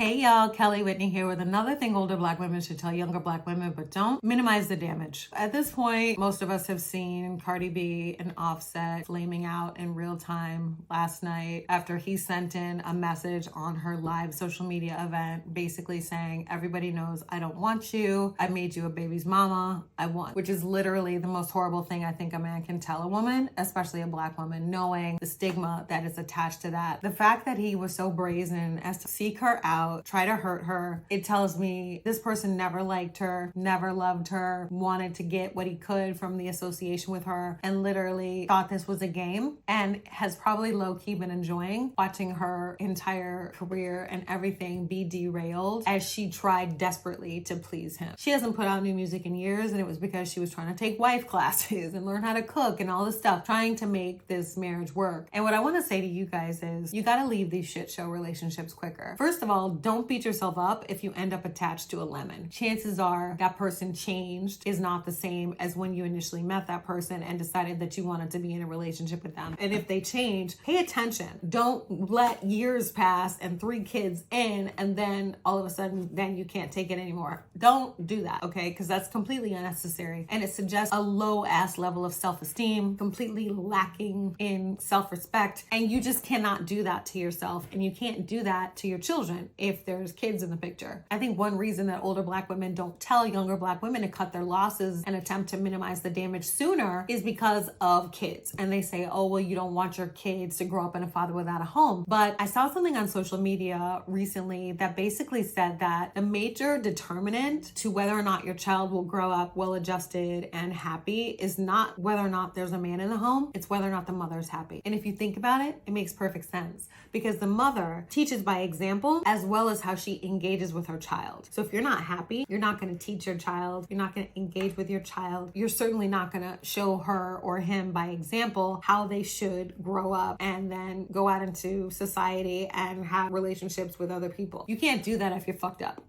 Hey y'all, Kelly Whitney here with another thing older Black women should tell younger Black women, but don't minimize the damage. At this point, most of us have seen Cardi B and Offset flaming out in real time last night after he sent in a message on her live social media event basically saying, everybody knows I don't want you. I made you a baby's mama. I won. Which is literally the most horrible thing I think a man can tell a woman, especially a Black woman, knowing the stigma that is attached to that. The fact that he was so brazen as to seek her out, try to hurt her, it tells me this person never liked her, never loved her, wanted to get what he could from the association with her, and literally thought this was a game, and has probably low-key been enjoying watching her entire career and everything be derailed as she tried desperately to please him. She hasn't put out new music in years, and it was because she was trying to take wife classes and learn how to cook and all this stuff, trying to make this marriage work. And what I want to say to you guys is, you got to leave these shit show relationships quicker. First of all, don't beat yourself up if you end up attached to a lemon. Chances are that person changed is not the same as when you initially met that person and decided that you wanted to be in a relationship with them. And if they change, pay attention. Don't let years pass and 3 kids in and then all of a sudden then you can't take it anymore. Don't do that, okay? Because that's completely unnecessary. And it suggests a low ass level of self-esteem, completely lacking in self-respect. And you just cannot do that to yourself. And you can't do that to your children if there's kids in the picture. I think one reason that older Black women don't tell younger Black women to cut their losses and attempt to minimize the damage sooner is because of kids. And they say, oh, well, you don't want your kids to grow up in a father without a home. But I saw something on social media recently that basically said that the major determinant to whether or not your child will grow up well-adjusted and happy is not whether or not there's a man in the home, it's whether or not the mother's happy. And if you think about it, it makes perfect sense because the mother teaches by example as well as how she engages with her child. So if you're not happy, you're not going to teach your child, you're not going to engage with your child, you're certainly not going to show her or him by example how they should grow up and then go out into society and have relationships with other people. You can't do that if you're fucked up.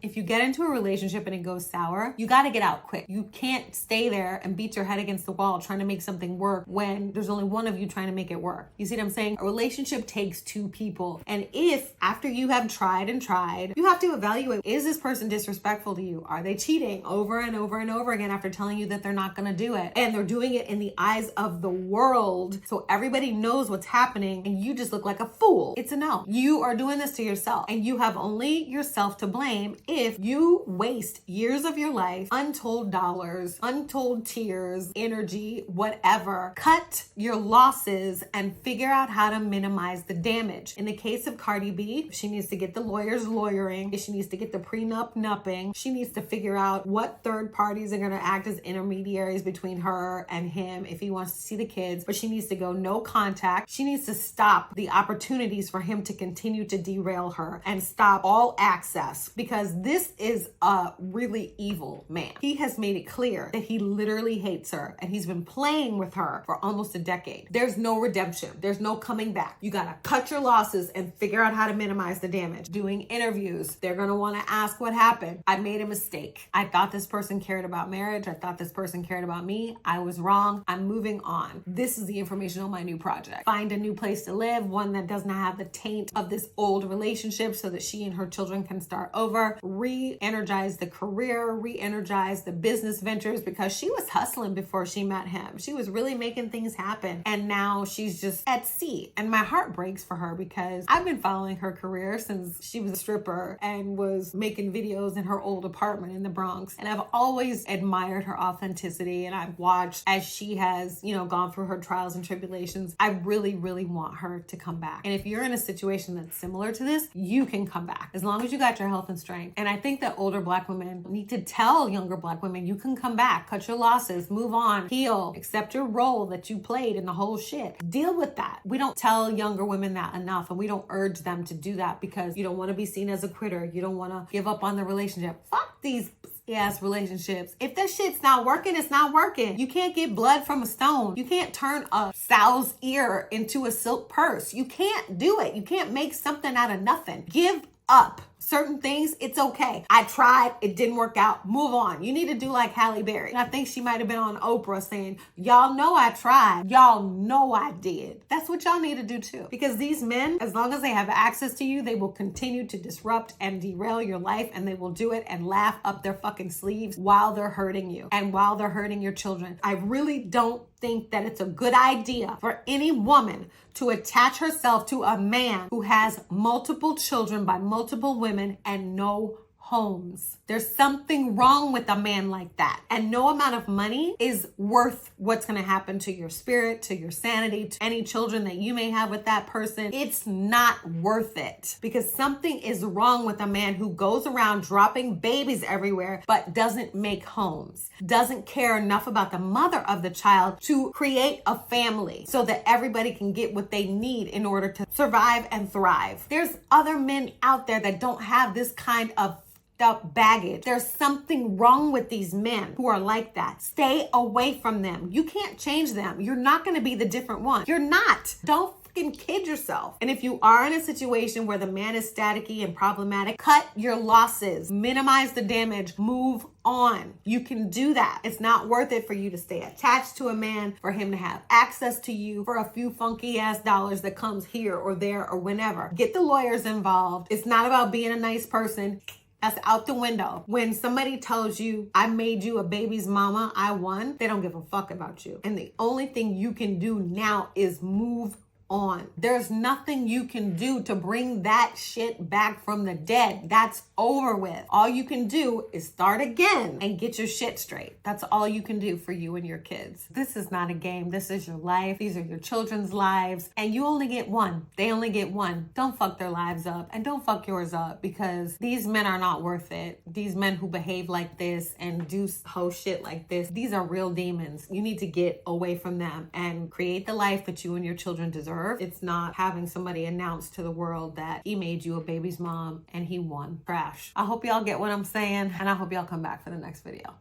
If you get into a relationship and it goes sour, you got to get out quick. You can't stay there and beat your head against the wall trying to make something work when there's only one of you trying to make it work. You see what I'm saying? A relationship takes 2 people. And if after you have tried and tried, you have to evaluate, is this person disrespectful to you? Are they cheating over and over and over again after telling you that they're not going to do it? And they're doing it in the eyes of the world. So everybody knows what's happening and you just look like a fool. It's a no. You are doing this to yourself and you have only yourself to blame if you waste years of your life, untold dollars, untold tears, energy, whatever. Cut your losses and figure out how to minimize the damage. In the case of Cardi B, she needs to get the lawyers lawyering. She needs to get the prenup nupping. She needs to figure out what third parties are going to act as intermediaries between her and him if he wants to see the kids. But she needs to go no contact. She needs to stop the opportunities for him to continue to derail her and stop all access, because this is a really evil man. He has made it clear that he literally hates her and he's been playing with her for almost a decade. There's no redemption. There's no coming back. You gotta cut your losses and figure out how to minimize the damage. Doing interviews, they're gonna wanna ask what happened. I made a mistake. I thought this person cared about marriage. I thought this person cared about me. I was wrong. I'm moving on. This is the information on my new project. Find a new place to live, one that doesn't have the taint of this old relationship so that she and her children can start over. Re-energize the career, re-energize the business ventures, because she was hustling before she met him. She was really making things happen. And now she's just at sea. And my heart breaks for her because I've been following her career since she was a stripper and was making videos in her old apartment in the Bronx. And I've always admired her authenticity. And I've watched as she has, gone through her trials and tribulations. I really, really want her to come back. And if you're in a situation that's similar to this, you can come back as long as you got your health and strength. And I think that older Black women need to tell younger Black women, you can come back, cut your losses, move on, heal, accept your role that you played in the whole shit. Deal with that. We don't tell younger women that enough, and we don't urge them to do that because you don't want to be seen as a quitter. You don't want to give up on the relationship. Fuck these ass relationships. If that shit's not working, it's not working. You can't get blood from a stone. You can't turn a sow's ear into a silk purse. You can't do it. You can't make something out of nothing. Give up. certain things, it's okay. I tried, it didn't work out, move on. You need to do like Halle Berry. And I think she might have been on Oprah saying, y'all know I tried, y'all know I did. That's what y'all need to do too. Because these men, as long as they have access to you, they will continue to disrupt and derail your life, and they will do it and laugh up their fucking sleeves while they're hurting you and while they're hurting your children. I really don't think that it's a good idea for any woman to attach herself to a man who has multiple children by multiple women and no homes. There's something wrong with a man like that. And no amount of money is worth what's going to happen to your spirit, to your sanity, to any children that you may have with that person. It's not worth it, because something is wrong with a man who goes around dropping babies everywhere but doesn't make homes, doesn't care enough about the mother of the child to create a family so that everybody can get what they need in order to survive and thrive. There's other men out there that don't have this kind of up baggage. There's something wrong with these men who are like that. Stay away from them. You can't change them. You're not going to be the different one. You're not. Don't fucking kid yourself. And if you are in a situation where the man is staticky and problematic, cut your losses, minimize the damage, move on. You can do that. It's not worth it for you to stay attached to a man, for him to have access to you for a few funky ass dollars that comes here or there or whenever. Get the lawyers involved. It's not about being a nice person. That's out the window. When somebody tells you, I made you a baby's mama, I won, they don't give a fuck about you. And the only thing you can do now is move on. There's nothing you can do to bring that shit back from the dead. That's over with. All you can do is start again and get your shit straight. That's all you can do for you and your kids. This is not a game. This is your life. These are your children's lives. And you only get one. They only get one. Don't fuck their lives up, and don't fuck yours up, because these men are not worth it. These men who behave like this and do whole shit like this, these are real demons. You need to get away from them and create the life that you and your children deserve. It's not having somebody announce to the world that he made you a baby's mom and he won. Trash. I hope y'all get what I'm saying, and I hope y'all come back for the next video.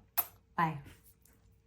Bye.